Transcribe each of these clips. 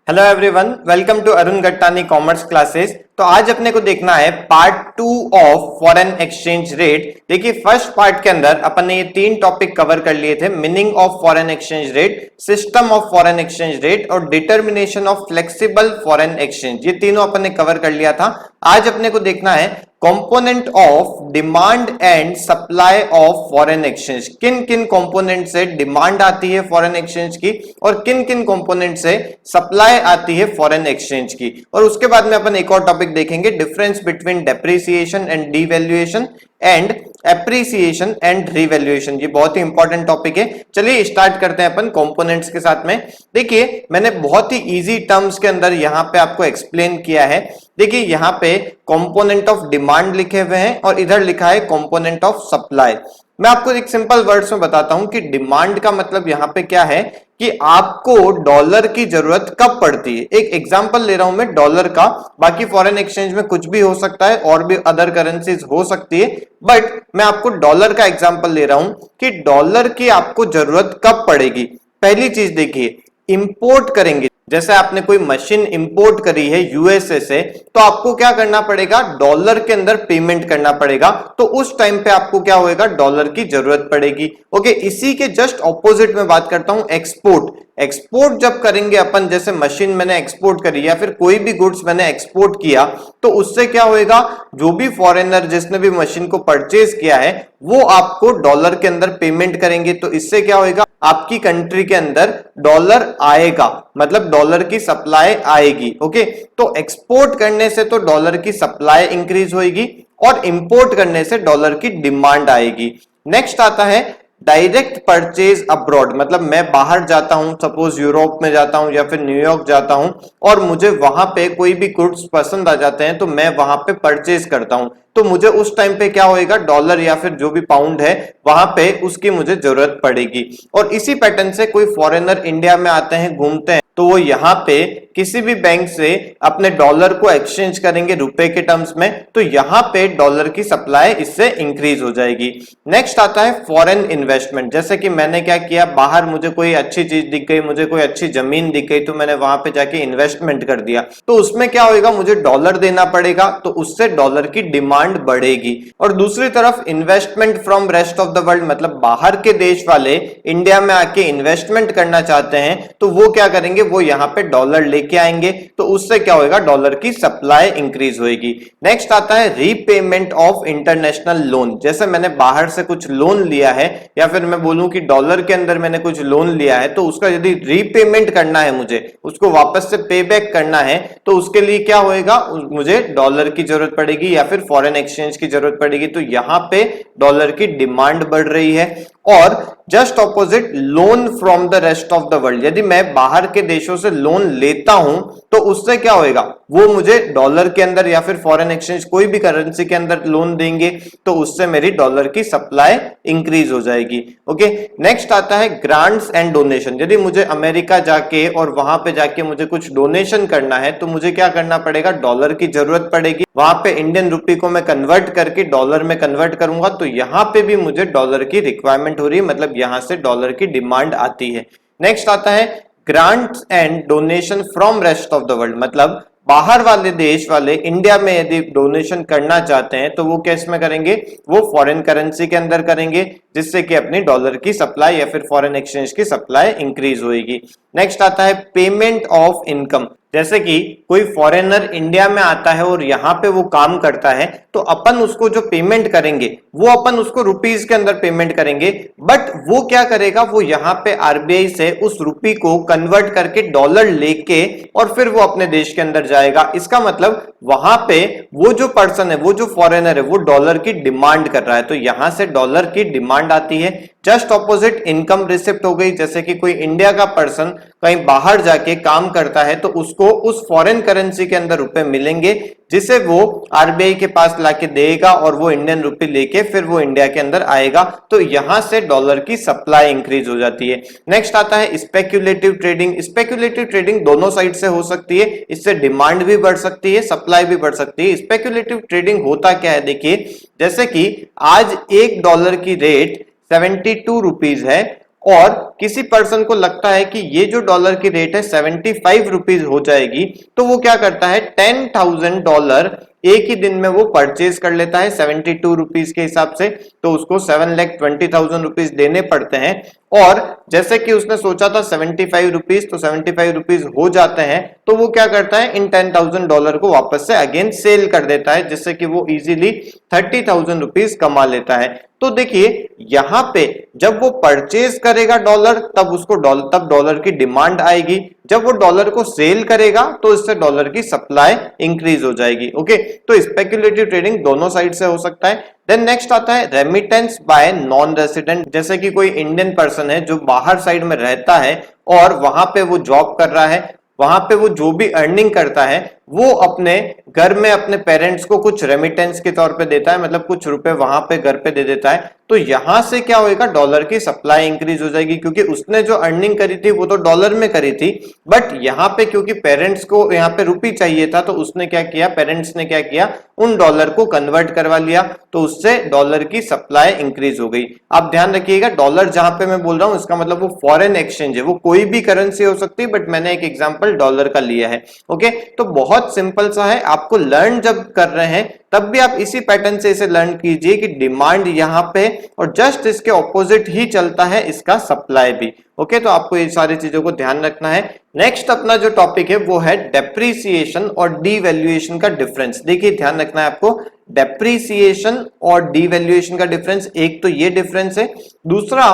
Hello everyone, welcome to Arun Gattani commerce classes. तो आज अपने को देखना है part 2 of foreign exchange rate. देखिए फर्स्ट पार्ट के अंदर अपन ने ये 3 टॉपिक कवर कर लिए थे, meaning of foreign exchange rate, system of foreign exchange rate और determination of flexible foreign exchange. ये तीनों अपन ने कवर कर लिया था। आज अपने को देखना है component of demand and supply of foreign exchange. किन किन कंपोनेंट से डिमांड आती है फॉरेन एक्सचेंज की और किन किन कंपोनेंट से सप्लाई आती है फॉरेन एक्सचेंज की। और उसके बाद में अपन एक और टॉपिक देखेंगे, difference between depreciation and devaluation and appreciation and revaluation. ये बहुत ही इंपॉर्टेंट टॉपिक है। चलिए स्टार्ट करते हैं अपन कंपोनेंट्स के साथ में। देखिए मैंने बहुत ही इजी टर्म्स के अंदर यहां पे आपको एक्सप्लेन किया है। देखिए यहां पे कंपोनेंट ऑफ डिमांड लिखे हुए हैं और इधर लिखा है कंपोनेंट ऑफ सप्लाई। मैं आपको एक सिंपल वर्ड्स में बताता हूं कि डिमांड का मतलब यहां पे क्या है कि आपको डॉलर की जरूरत कब पड़ती है। एक एग्जांपल ले रहा हूं मैं डॉलर का, बाकी फॉरेन एक्सचेंज में कुछ भी हो सकता है और भी अदर करेंसीज हो सकती है, बट मैं आपको डॉलर का एग्जांपल ले रहा हूं कि डॉलर की आपको जरूरत कब पड़ेगी। पहली चीज देखिए, इंपोर्ट करेंगे, जैसे आपने कोई मशीन इंपोर्ट करी है यूएसए से, तो आपको क्या करना पड़ेगा, डॉलर के अंदर पेमेंट करना पड़ेगा। तो उस टाइम पे आपको क्या होएगा, डॉलर की जरूरत पड़ेगी। ओके, इसी के जस्ट ऑपोजिट में बात करता हूं एक्सपोर्ट। एक्सपोर्ट जब करेंगे अपन, जैसे मशीन मैंने एक्सपोर्ट करी या फिर कोई भी गुड्स मैंने एक्सपोर्ट किया, तो उससे क्या होएगा, जो भी फॉरेनर जिसने भी मशीन को परचेज किया है वो आपको डॉलर के अंदर पेमेंट करेंगे। तो इससे क्या होएगा, आपकी कंट्री के अंदर डॉलर आएगा, मतलब डॉलर की सप्लाई आएगी। ओके, तो एक्सपोर्ट करने से तो डॉलर की सप्लाई इंक्रीज होगी और इंपोर्ट करने से डॉलर की डिमांड आएगी। नेक्स्ट आता है डायरेक्ट परचेज अब्रॉड, मतलब मैं बाहर जाता हूं, सपोज यूरोप में जाता हूं या फिर न्यूयॉर्क जाता हूं और मुझे वहां पे कोई भी गुड्स पसंद आ जाते हैं तो मैं वहां पे परचेज करता हूं, तो मुझे उस टाइम पे क्या होएगा, डॉलर या फिर जो भी पाउंड है वहां पे उसकी मुझे जरूरत पड़ेगी। और इसी पैटर्न से कोई फॉरेनर इंडिया में आते हैं, घूमते हैं, तो वो यहाँ पे किसी भी बैंक से अपने डॉलर को एक्सचेंज करेंगे रुपए के टर्म्स में, तो यहाँ पे डॉलर की सप्लाई इससे इंक्रीज हो जाएगी। नेक्स्ट आता है फॉरेन इन्वेस्टमेंट। जैसे कि मैंने क्या किया, बाहर मुझे कोई अच्छी चीज दिख गई, मुझे कोई अच्छी जमीन दिख गई, तो मैंने वहां पे जाके इन्वेस्टमेंट कर दिया, तो उसमें क्या होगा, मुझे डॉलर देना पड़ेगा, तो उससे डॉलर की डिमांड बढ़ेगी। और दूसरी तरफ investment from rest of the world, मतलब बाहर के देश वाले इंडिया में आके इन्वेस्टमेंट करना चाहते हैं, तो वो क्या करेंगे, वो यहाँ पे डॉलर लेके आएंगे, तो उससे क्या होगा, डॉलर की सप्लाई इंक्रीज होगी। नेक्स्ट आता है रीपेमेंट ऑफ इंटरनेशनल लोन। जैसे मैंने बाहर से कुछ लोन लिया है या फिर मैं बोलूं कि डॉलर के अंदर मैंने कुछ लोन लिया है, तो उसका यदि रीपेमेंट करना है, मुझे उसको वापस से पे बैक करना है, तो उसके लिए क्या होएगा, मुझे डॉलर की जरूरत पड़ेगी या फिर फॉरेन एक्सचेंज की जरूरत पड़ेगी। तो यहां पे डॉलर की डिमांड बढ़ रही है। और just opposite loan from the rest of the world, यदि मैं बाहर के देशों से लोन लेता हूं तो उससे क्या होएगा, वो मुझे डॉलर के अंदर या फिर फॉरेन एक्सचेंज कोई भी करेंसी के अंदर लोन देंगे, तो उससे मेरी डॉलर की सप्लाई इंक्रीज हो जाएगी। ओके, नेक्स्ट आता है ग्रांट्स एंड डोनेशन। यदि मुझे अमेरिका जाके और वहां पे जाके मुझे कुछ डोनेशन करना है, तो मुझे क्या करना पड़ेगा, डॉलर की जरूरत पड़ेगी। वहां पे इंडियन रुपी को मैं कन्वर्ट करके डॉलर में कन्वर्ट करूंगा, तो यहां पे भी मुझे डॉलर की रिक्वायरमेंट हो रही है, मतलब यहां से डॉलर की डिमांड आती है। नेक्स्ट आता है grants and donation from rest of the world, मतलब बाहर वाले देश वाले इंडिया में यदि डोनेशन करना चाहते हैं तो वो कैश में करेंगे, वो फॉरेन करेंसी के अंदर करेंगे, जिससे कि अपनी डॉलर की सप्लाई या फिर फॉरेन एक्सचेंज की सप्लाई इंक्रीज होगी। नेक्स्ट आता है पेमेंट ऑफ इनकम। जैसे कि कोई फॉरेनर इंडिया में आता है और यहाँ पे वो काम करता है, तो अपन उसको जो पेमेंट करेंगे वो अपन उसको रुपीज के अंदर पेमेंट करेंगे, बट वो क्या करेगा, वो यहाँ पे आरबीआई से उस रुपी को कन्वर्ट करके डॉलर लेके और फिर वो अपने देश के अंदर जाएगा। इसका मतलब वहां पे वो जो पर्सन है, वो जो फॉरेनर है, वो डॉलर की डिमांड कर रहा है, तो यहां से डॉलर की डिमांड आती है। जस्ट ऑपोजिट इनकम रिसिप्ट हो गई। जैसे कि कोई इंडिया का पर्सन कहीं बाहर जाके काम करता है, तो उसको उस फॉरेन करेंसी के अंदर रुपए मिलेंगे, जिसे वो आरबीआई के पास लाके देगा और वो इंडियन रुपी लेके फिर वो इंडिया के अंदर आएगा, तो यहां से डॉलर की सप्लाई इंक्रीज हो जाती है। नेक्स्ट आता है स्पेक्युलेटिव ट्रेडिंग। स्पेक्युलेटिव ट्रेडिंग दोनों साइड से हो सकती है, इससे डिमांड भी बढ़ सकती है, सप्लाई भी बढ़ सकती है। स्पेक्युलेटिव ट्रेडिंग होता क्या है, देखिए जैसे कि आज $1 की रेट 72 रुपीज है और किसी पर्सन को लगता है कि ये जो डॉलर की रेट है 75 रुपीज हो जाएगी, तो वो क्या करता है, $10,000 एक ही दिन में वो परचेज कर लेता है 72 रुपीज के हिसाब से। तो उसको 7,20,000 रुपीज देने पड़ते हैं। और जैसे कि उसने सोचा था 75 रुपीज, तो 75 रुपीज हो जाते हैं, तो वो क्या करता है, इन $10,000 को वापस से अगेन सेल कर देता है, जिससे कि वो इजीली 30,000 रुपीज कमा लेता है। तो देखिए यहां पे जब वो परचेज करेगा डॉलर, तब उसको तब डॉलर की डिमांड आएगी। जब वो डॉलर को सेल करेगा तो इससे डॉलर की सप्लाई इंक्रीज हो जाएगी। ओके, तो स्पेक्युलेटिव ट्रेडिंग दोनों साइड से हो सकता है। देन नेक्स्ट आता है रेमिटेंस बाय नॉन रेसिडेंट। जैसे कि कोई इंडियन पर्सन है जो बाहर साइड में रहता है और वहां पे वो जॉब कर रहा है, वहां पे वो जो भी अर्निंग करता है वो अपने घर में अपने पेरेंट्स को कुछ रेमिटेंस के तौर पे देता है, मतलब कुछ रुपए वहां पे घर पे दे देता है। तो यहां से क्या होएगा, डॉलर की सप्लाई इंक्रीज हो जाएगी, क्योंकि उसने जो अर्निंग करी थी वो तो डॉलर में करी थी, बट यहाँ पे क्योंकि पेरेंट्स को यहाँ पे रुपी चाहिए था, तो उसने क्या किया, पेरेंट्स ने क्या किया, उन डॉलर को कन्वर्ट करवा लिया, तो उससे डॉलर की सप्लाई इंक्रीज हो गई। आप ध्यान रखिएगा, डॉलर जहां पे मैं बोल रहा हूं इसका मतलब वो फॉरेन एक्सचेंज है, वो कोई भी करेंसी हो सकती है, बट मैंने एक एग्जांपल डॉलर का लिया है। ओके, तो बहुत सिंपल सा है, आपको लर्न जब कर रहे हैं तब भी आप इसी पैटर्न से इसे लर्न कीजिए कि डिमांड यहां पे और जस्ट इसके ऑपोजिट ही चलता है इसका सप्लाई भी। ओके, तो आपको ये सारी चीजों को ध्यान रखना है। नेक्स्ट अपना जो टॉपिक है वो है डेप्रीसिएशन और डीवैल्यूएशन का डिफरेंस। देखिए ध्यान रखना है आपको, डेप्रीसिएशन और डीवैल्यूएशन का डिफरेंस, एक तो ये डिफरेंस है, दूसरा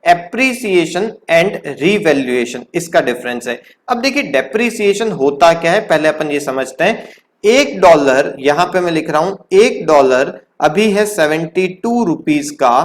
एप्रिसिएशन एंड रीवैल्यूएशन, इसका डिफरेंस है। अब देखिए डेप्रीसिएशन होता क्या है, पहले अपन ये समझते हैं। $1, यहां पे मैं लिख रहा हूं, $1 अभी है 72 रुपीज का,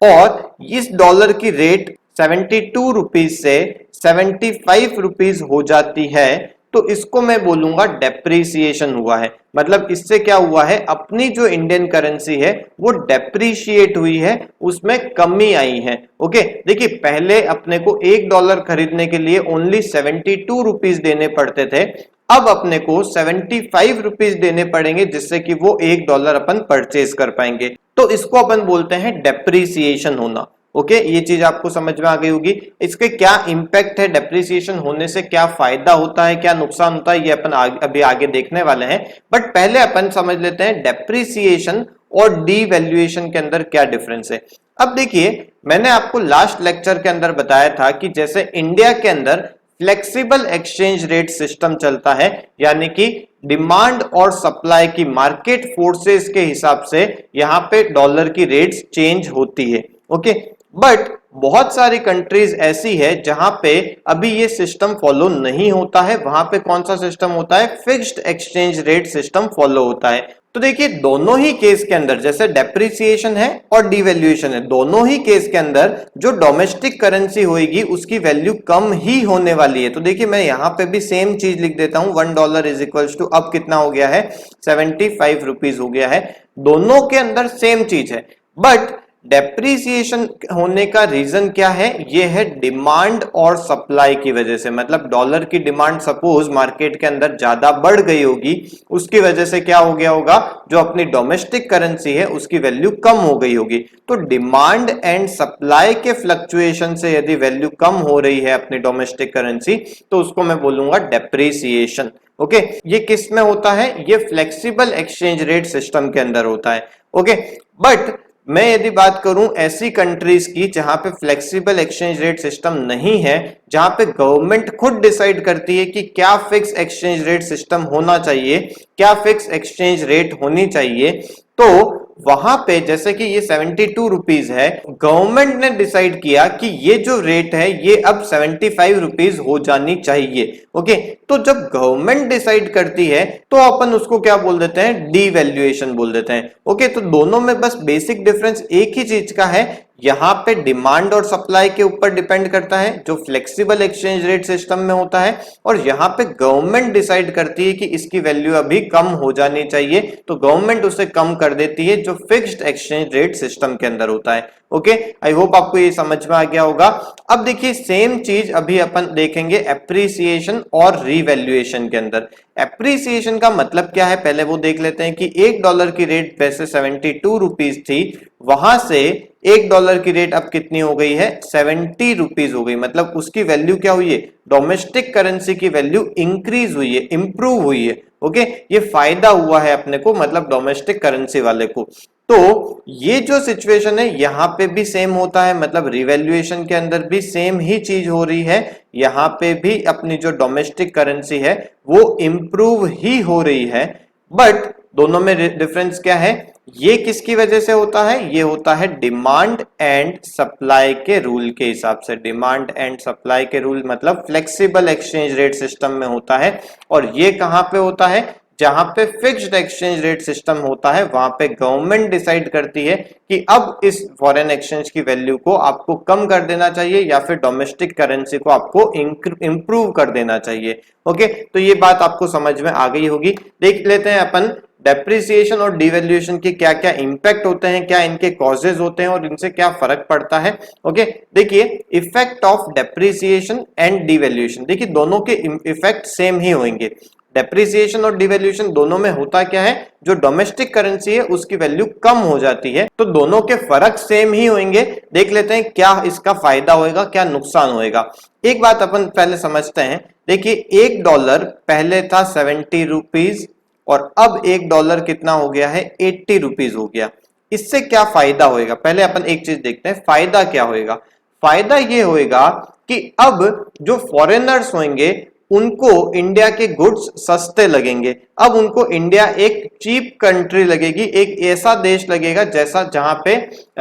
और इस डॉलर की रेट 72 रुपीज से 75 रुपीज हो जाती है, तो इसको मैं बोलूंगा डेप्रीसिएशन हुआ है। मतलब इससे क्या हुआ है, अपनी जो इंडियन करेंसी है वो डेप्रीशिएट हुई है, उसमें कमी आई है। ओके, देखिए पहले अपने को $1 खरीदने के लिए ओनली 72 रुपीज देने पड़ते थे, अब अपने को 75 रुपीज देने पड़ेंगे, जिससे कि वो $1 अपन परचेज कर पाएंगे। तो इसको अपन बोलते हैं डेप्रीसिएशन होना। ओके, ये चीज आपको समझ में आ गई होगी। इसके क्या इंपैक्ट है, डेप्रिसिएशन होने से क्या फायदा होता है, क्या नुकसान होता है, ये अपन अभी आगे देखने वाले हैं। बट पहले अपन समझ लेते हैं डेप्रिसिएशन और डीवैल्यूएशन के अंदर क्या डिफरेंस है। अब देखिए मैंने आपको लास्ट लेक्चर के अंदर बताया था कि जैसे इंडिया के अंदर फ्लेक्सिबल एक्सचेंज रेट सिस्टम चलता है, यानी कि डिमांड और सप्लाई की मार्केट फोर्सेस के हिसाब से यहां पे डॉलर की रेट्स चेंज होती है। ओके, बट बहुत सारी कंट्रीज ऐसी है जहां पे अभी ये सिस्टम फॉलो नहीं होता है। वहां पे कौन सा सिस्टम होता है, fixed exchange rate system follow होता है। तो देखिए दोनों ही केस के अंदर, जैसे डेप्रिसिएशन है और डिवैल्यूएशन है, दोनों ही केस के अंदर जो डोमेस्टिक करेंसी होगी उसकी वैल्यू कम ही होने वाली है। तो देखिए मैं यहां पे भी सेम चीज लिख देता हूं, $1 इज इक्वल्स टू, अब कितना हो गया है, 75 रुपीज हो गया है। दोनों के अंदर सेम चीज है, बट डेप्रिसिएशन होने का रीजन क्या है, ये है डिमांड और सप्लाई की वजह से। मतलब डॉलर की डिमांड सपोज मार्केट के अंदर ज्यादा बढ़ गई होगी, उसकी वजह से क्या हो गया होगा, जो अपनी डोमेस्टिक करेंसी है उसकी वैल्यू कम हो गई होगी। तो डिमांड एंड सप्लाई के फ्लक्चुएशन से यदि वैल्यू कम हो रही है अपनी डोमेस्टिक करेंसी, तो उसको मैं बोलूंगा डेप्रिसिएशन। ओके, ये किस में होता है, ये फ्लेक्सिबल एक्सचेंज रेट सिस्टम के अंदर होता है। ओके, बट मैं यदि बात करूं ऐसी कंट्रीज की जहां पे फ्लेक्सिबल एक्सचेंज रेट सिस्टम नहीं है, जहां पे गवर्नमेंट खुद डिसाइड करती है कि क्या फिक्स एक्सचेंज रेट सिस्टम होना चाहिए, क्या फिक्स एक्सचेंज रेट होनी चाहिए, तो वहां पे जैसे कि ये 72 रुपीज है, गवर्नमेंट ने डिसाइड किया कि ये जो रेट है ये अब 75 रुपीज हो जानी चाहिए। ओके, तो जब गवर्नमेंट डिसाइड करती है तो अपन उसको क्या बोल देते हैं, डीवैल्यूएशन बोल देते हैं। ओके, तो दोनों में बस बेसिक डिफरेंस एक ही चीज का है, यहां पे डिमांड और सप्लाई के ऊपर डिपेंड करता है जो फ्लेक्सिबल एक्सचेंज रेट सिस्टम में होता है, और यहां पे गवर्नमेंट डिसाइड करती है कि इसकी वैल्यू अभी कम हो जानी चाहिए, तो गवर्नमेंट उसे कम कर देती है जो फिक्स्ड एक्सचेंज रेट सिस्टम के अंदर होता है। ओके, आई होप आपको ये समझ में आ गया होगा। अब देखिए सेम चीज अभी अपन देखेंगे एप्रिसिएशन और रीवैल्यूएशन के अंदर। एप्रिसिएशन का मतलब क्या है पहले वो देख लेते हैं कि $1 की रेट वैसे 72 रुपीज थी, वहां से $1 की रेट अब कितनी हो गई है, 70 रुपीज हो गई। मतलब उसकी वैल्यू क्या हुई है, डोमेस्टिक करेंसी की वैल्यू इंक्रीज हुई है, इंप्रूव हुई है। ओके, ये फायदा हुआ है अपने को, मतलब डोमेस्टिक करेंसी वाले को। तो ये जो सिचुएशन है यहां पे भी सेम होता है, मतलब रिवैल्यूएशन के अंदर भी सेम ही चीज हो रही है। यहां पे भी अपनी जो डोमेस्टिक करेंसी है वो इंप्रूव ही हो रही है। बट दोनों में डिफरेंस क्या है, ये किसकी वजह से होता है, ये होता है डिमांड एंड सप्लाई के रूल के हिसाब से। डिमांड एंड सप्लाई के रूल मतलब फ्लेक्सिबल एक्सचेंज रेट सिस्टम में होता है। और ये कहां पे होता है, जहां पे फिक्स्ड एक्सचेंज रेट सिस्टम होता है वहां पे गवर्नमेंट डिसाइड करती है कि अब इस फॉरेन एक्सचेंज की वैल्यू को आपको कम कर देना चाहिए या फिर डोमेस्टिक करेंसी को आपको इंप्रूव कर देना चाहिए। ओके, तो ये बात आपको समझ में आ गई होगी। देख लेते हैं अपन डेप्रिसिएशन और डिवैल्यूएशन के क्या क्या इंपैक्ट होते हैं, क्या इनके कॉजेज होते हैं और इनसे क्या फर्क पड़ता है। ओके, देखिए effect of depreciation and devaluation. देखिए दोनों के इफेक्ट सेम ही होंगे। डेप्रिसिएशन और डिवैल्यूएशन दोनों में होता क्या है, जो डोमेस्टिक करेंसी है उसकी वैल्यू कम हो जाती है। तो दोनों के फर्क सेम ही होंगे। देख लेते हैं क्या इसका फायदा होएगा, क्या नुकसान होएगा। एक बात अपन पहले समझते हैं। देखिए $1 पहले था 70 रुपीज और अब $1 कितना हो गया है, 80 रुपीज हो गया। इससे क्या फायदा होएगा, पहले अपन एक चीज देखते हैं, फायदा क्या होएगा। फायदा ये होएगा कि अब जो फॉरेनर्स होंगे उनको इंडिया के गुड्स सस्ते लगेंगे। अब उनको इंडिया एक चीप कंट्री लगेगी, एक ऐसा देश लगेगा जैसा जहां पे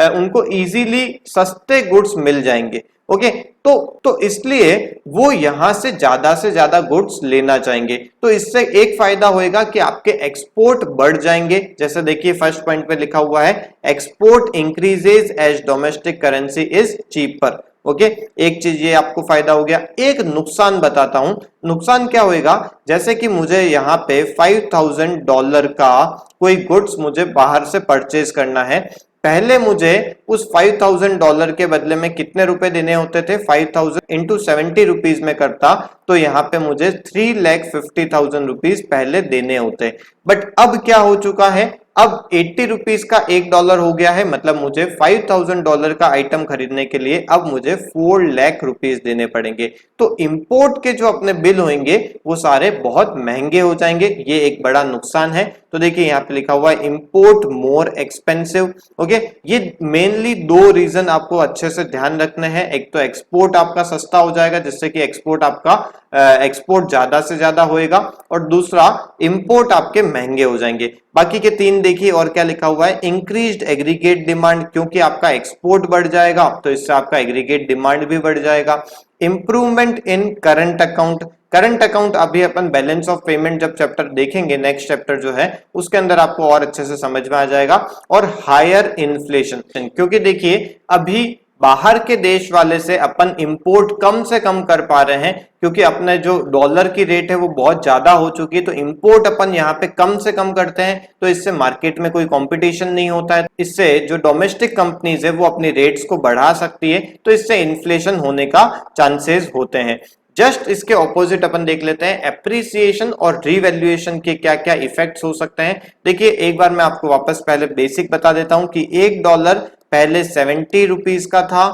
उनको इजीली सस्ते गुड्स मिल जाएंगे। ओके, तो इसलिए वो यहां से ज्यादा गुड्स लेना चाहेंगे। तो इससे एक फायदा होएगा कि आपके एक्सपोर्ट बढ़ जाएंगे। जैसे देखिए फर्स्ट पॉइंट पे लिखा हुआ है, export increases as domestic currency is cheaper. Okay, एक चीज ये आपको फायदा हो गया। एक नुकसान बताता हूं, नुकसान क्या होएगा, जैसे कि मुझे यहाँ पे $5000 का कोई गुड्स मुझे बाहर से परचेज करना है। पहले मुझे उस $5000 के बदले में कितने रुपए देने होते थे, 5000 इंटू 70 रुपीज में करता तो यहाँ पे मुझे 3,50,000 रुपीज पहले देने होते। बट अब क्या हो चुका है, अब 80 रुपीज का $1 हो गया है। मतलब मुझे $5000 का आइटम खरीदने के लिए अब मुझे 4 लाख रुपीज देने पड़ेंगे। तो इंपोर्ट के जो अपने बिल होंगे वो सारे बहुत महंगे हो जाएंगे। ये एक बड़ा नुकसान है। तो देखिए यहाँ पे लिखा हुआ है इंपोर्ट मोर एक्सपेंसिव। ओके, ये मेनली दो रीजन आपको अच्छे से ध्यान रखने हैं। एक तो एक्सपोर्ट आपका सस्ता हो जाएगा जिससे कि एक्सपोर्ट आपका एक्सपोर्ट ज्यादा से ज्यादा होएगा, और दूसरा इंपोर्ट आपके महंगे हो जाएंगे। बाकी के तीन देखिए और क्या लिखा हुआ है, इंक्रीज्ड एग्रीगेट डिमांड, क्योंकि आपका एक्सपोर्ट बढ़ जाएगा तो इससे आपका एग्रीगेट डिमांड भी बढ़ जाएगा। Improvement in current account, current account अभी अपन बैलेंस ऑफ पेमेंट जब चैप्टर देखेंगे, नेक्स्ट चैप्टर जो है उसके अंदर आपको और अच्छे से समझ में आ जाएगा। और हायर इन्फ्लेशन, क्योंकि देखिए अभी बाहर के देश वाले से अपन इंपोर्ट कम से कम कर पा रहे हैं, क्योंकि अपने जो डॉलर की रेट है वो बहुत ज्यादा हो चुकी है। तो इंपोर्ट अपन यहाँ पे कम से कम करते हैं, तो इससे मार्केट में कोई कंपटीशन नहीं होता है। इससे जो डोमेस्टिक कंपनीज है वो अपनी रेट्स को बढ़ा सकती है, तो इससे इन्फ्लेशन होने का चांसेस होते हैं। जस्ट इसके ऑपोजिट अपन देख लेते हैं, एप्रिसिएशन और रिवैल्यूएशन के क्या क्या इफेक्ट्स हो सकते हैं। देखिए एक बार मैं आपको वापस पहले बेसिक बता देता हूं कि $1 पहले 70 रुपीज का था,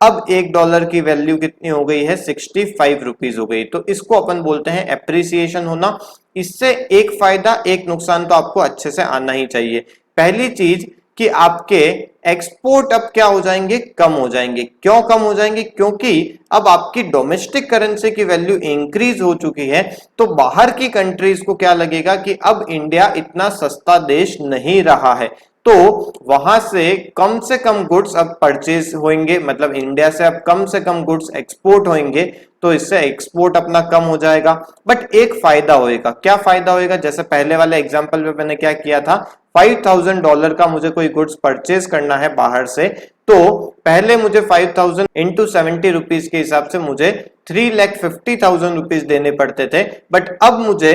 अब $1 की वैल्यू कितनी हो गई है, 65 रुपीज हो गई। तो इसको अपन बोलते हैं एप्रिसिएशन होना। इससे एक फायदा एक नुकसान तो आपको अच्छे से आना ही चाहिए। पहली चीज कि आपके एक्सपोर्ट अब क्या हो जाएंगे, कम हो जाएंगे। क्यों कम हो जाएंगे, क्योंकि अब आपकी डोमेस्टिक करेंसी की वैल्यू इंक्रीज हो चुकी है। तो बाहर की कंट्रीज को क्या लगेगा कि अब इंडिया इतना सस्ता देश नहीं रहा है, तो वहां से कम गुड्स अब परचेज होंगे, मतलब इंडिया से अब कम से कम गुड्स एक्सपोर्ट होंगे, तो इससे एक्सपोर्ट अपना कम हो जाएगा। बट एक फायदा होएगा, क्या फायदा होएगा, जैसे पहले वाले एग्जांपल में मैंने क्या किया था, $5000 का मुझे कोई गुड्स परचेज करना है बाहर से, तो पहले मुझे 5000 इंटू 70 रुपीज के हिसाब से मुझे 3,50,000 रुपीज देने पड़ते थे। बट अब मुझे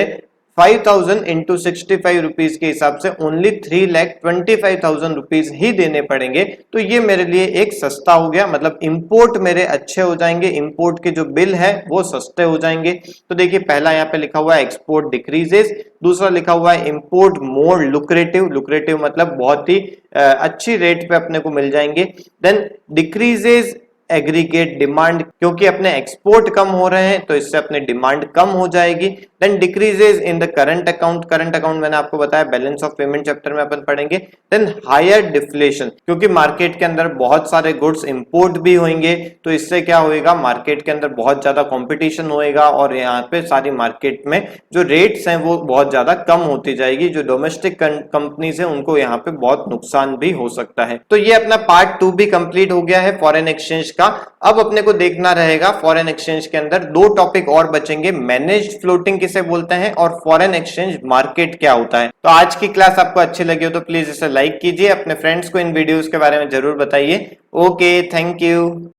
5000 इंटू 65 रुपीज के हिसाब से ओनली 3,25,000 रुपीज ही देने पड़ेंगे। तो ये मेरे लिए एक सस्ता हो गया, मतलब इंपोर्ट मेरे अच्छे हो जाएंगे, इंपोर्ट के जो बिल है वो सस्ते हो जाएंगे। तो देखिए पहला यहाँ पे लिखा हुआ है एक्सपोर्ट डिक्रीजेस, दूसरा लिखा हुआ है इंपोर्ट मोर लुक्रेटिव, लुक्रेटिव मतलब बहुत ही अच्छी रेट पे अपने को मिल जाएंगे। देन डिक्रीजेस एग्रीगेट डिमांड, क्योंकि अपने एक्सपोर्ट कम हो रहे हैं तो इससे अपने डिमांड कम हो जाएगी। Then decreases in the current account, current account मैंने आपको बताया बैलेंस ऑफ पेमेंट चैप्टर में अपन पढ़ेंगे। देन हायर डिफ्लेशन, क्योंकि मार्केट के अंदर बहुत सारे गुड्स इंपोर्ट भी होंगे तो इससे क्या होएगा, मार्केट के अंदर बहुत ज्यादा कंपटीशन होएगा और यहाँ पे सारी मार्केट में जो रेट्स हैं वो बहुत ज्यादा कम होती जाएगी। जो डोमेस्टिक कंपनीज है उनको यहाँ पे बहुत नुकसान भी हो सकता है। तो ये अपना पार्ट 2 भी कंप्लीट हो गया है फॉरेन एक्सचेंज का। अब अपने को देखना रहेगा फॉरेन एक्सचेंज के अंदर दो टॉपिक और बचेंगे, मैनेज्ड फ्लोटिंग किसे बोलते हैं और फॉरेन एक्सचेंज मार्केट क्या होता है। तो आज की क्लास आपको अच्छी लगी हो तो प्लीज इसे लाइक कीजिए, अपने फ्रेंड्स को इन वीडियोस के बारे में जरूर बताइए। Okay, thank you.